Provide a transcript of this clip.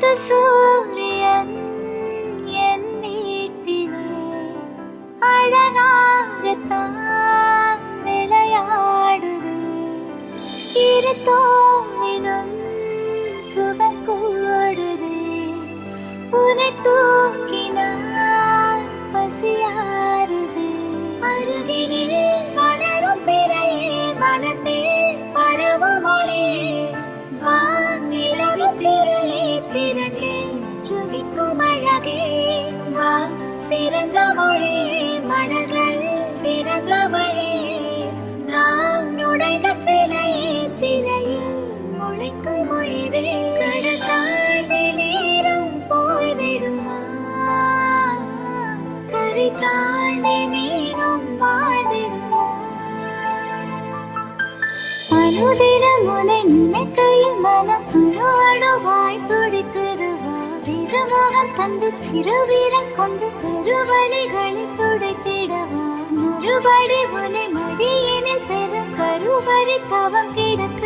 புது சூரியன் என் வீட்டிலே அழகாகத்தான் விளையாடுது. இரு தோளிலும் சுகம் கூடுது. உனை தூக்கினால் பசியாறுது. அருகினில் வளரும் பிறையே மலர்ந்தே பரவும் மொழியே வானிலவும் திரளே திரண்டே சுகிக்கும் அழகே வா சிறந்த மொழியே மனங்கள் திறந்த வழியே நாம் நுழைந்த சிலையே சிலையில் முளைக்கும் உயிரே கடல் தாண்டி நேரம் போய்விடுமா கரை தாண்டி மீனும் வாழ்ந்திடுமா அனுதினம் உன்னை நினைக்கையில் மனம் அழுவாய் துடிக்கிறவா திருமுகம் தந்து சிறு வீரம் கொண்டு பெருவழிகளை துடைத்திடவா மறுபடி உன்னை மடியினில் பெரும் கருவறை தவம் கிடக்க